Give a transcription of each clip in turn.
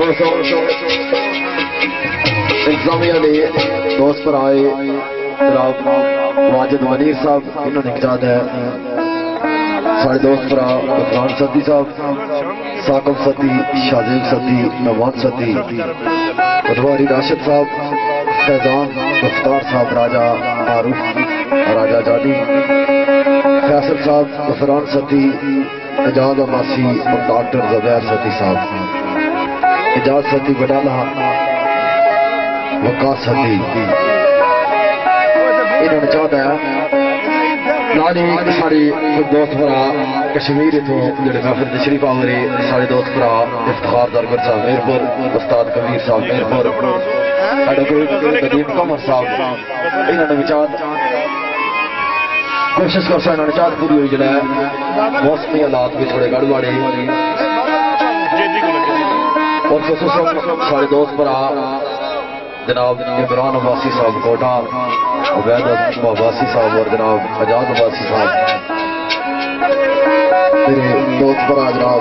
दोस्तों इंतजामिया ने दोस्त पर आए जनाब वाजिद मनीर साहब, इन्होंने इजाजत है साढ़े दोस्त पर उस्मान सदी साहब, साकब सदी, शाजीब सदी, नवाज सदी, पटवारी राशिद साहब, फैजान मुख्तार साहब, राजा मारूफ, राजा जानी, फैसल साहब, गफरान सदी, एजाज अब्बासी और डॉक्टर जुबैर सदी साहब, एजाज सदी बडाला, वकास सदी, इन्होंने चाहता है नानी साड़ी दोस्त भरा कश्मीर इतों जोड़े महफिल तशरीफ आवरे साढ़े दोस्त भरा इफ्तिखार दरबार साहब मेरपुर, उस्ताद कबीर साहब मेरपुर, एडवोकेट नदीम कमर साहब, इन्होंने विचार कोशिश कर सा इन्होंने चाहत पूरी हुई जला मौसमी हालात भी थोड़े गड़बड़े और साढ़े दोस्त भरा जनाब इमरान अब्बासी साहब कोटा, उबैद अब्बासी साहब और जनाब एजाज अब्बासी साहब, मेरे दोस्त भरा जनाब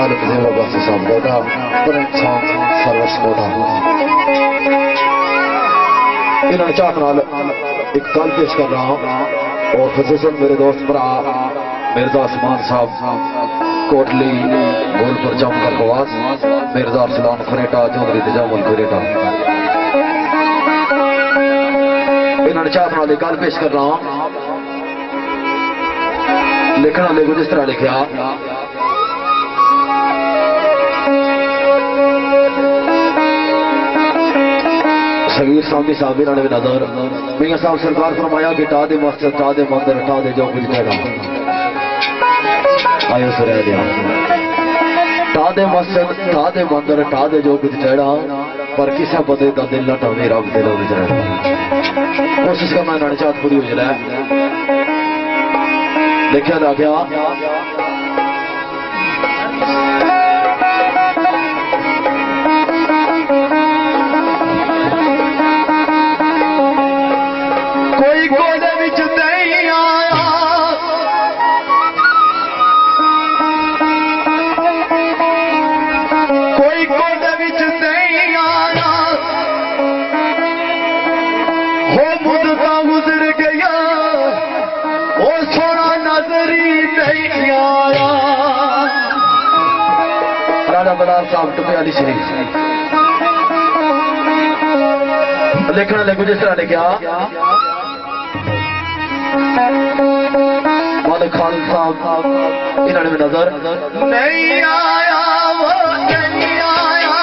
आलम अब्बासी साहब कोटा, सर्वस कोटा, इन्होंने चाह नाल एक कल पेश कर रहा हूँ और खसूसन मेरे दोस्त भरा मिर्जा उस्मान साहब कोटली गोलपुर जामकर कवास, मिर्जा अरसलान खरेटा चौधरी तजामुल खरेटा, इन्होंने चाह नाल एक कल पेश कर रहा हूँ। लिखना देखो जिस तरह लिखा सगीर सामी साहब, इन्होंने भी नजर मियां साहब सरकार फरमाया कि टा दे मस्जिद टा दे मंदिर टा दे जो कुछ कहना आयो सुरह दिया, टा दे मस्जिद टा दे मंदिर टा दे जो कुछ कहना, पर किसी बंदे का दिल न टावे रब दिलों में रहना। कोशिश करना इन्होंने चाहत पूरी हो जाए लिखा जा गया साहब टुपियाली शरीफ लिखना लिखो जिस तरह लिखा मालिक खान साहब, इन्होंने भी नजर नहीं आया वो नहीं आया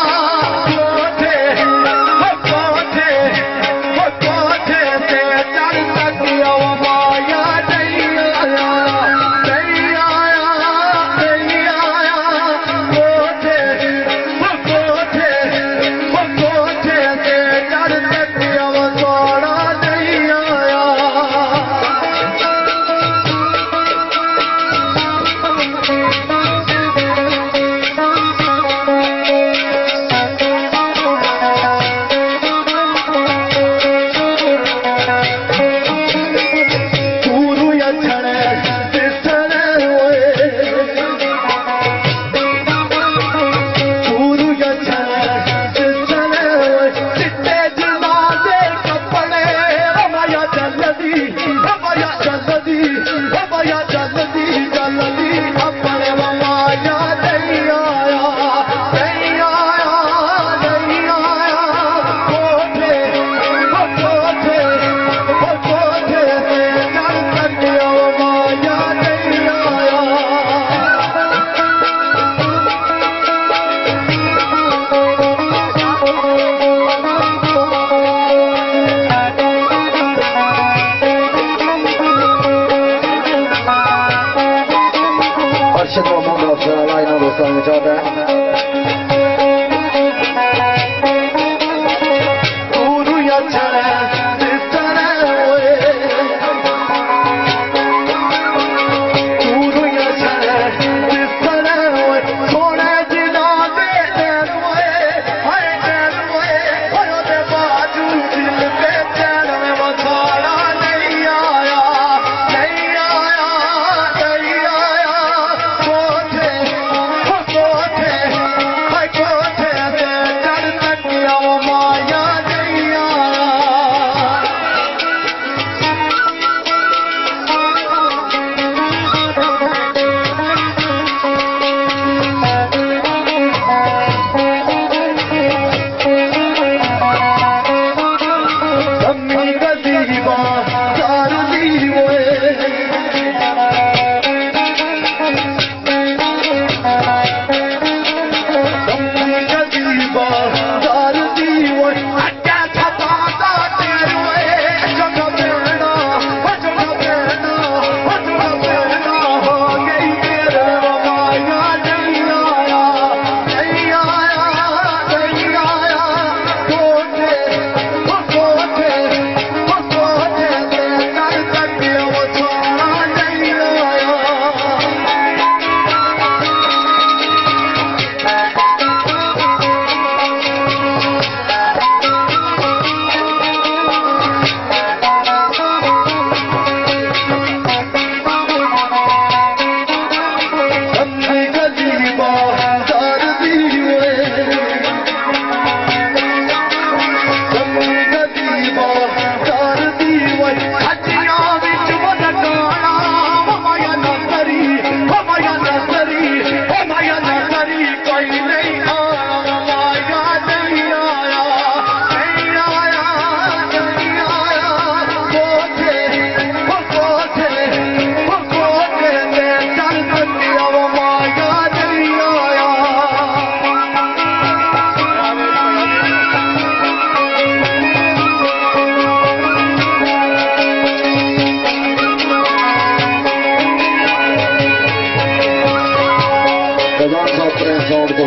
अपने साउंड को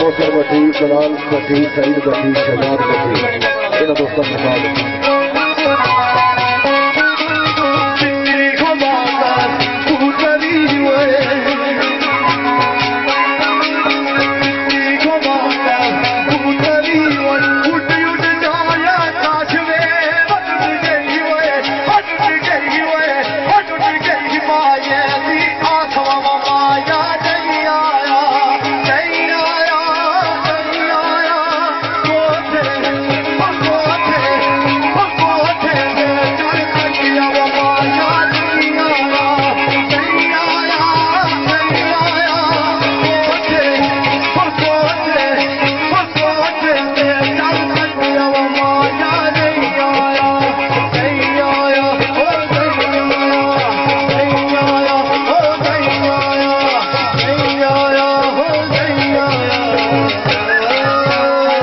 मोहसिन भट्टी, दलाल भट्टी, सईद भट्टी, शहजाद भट्टी, इन दोस्तों के साथ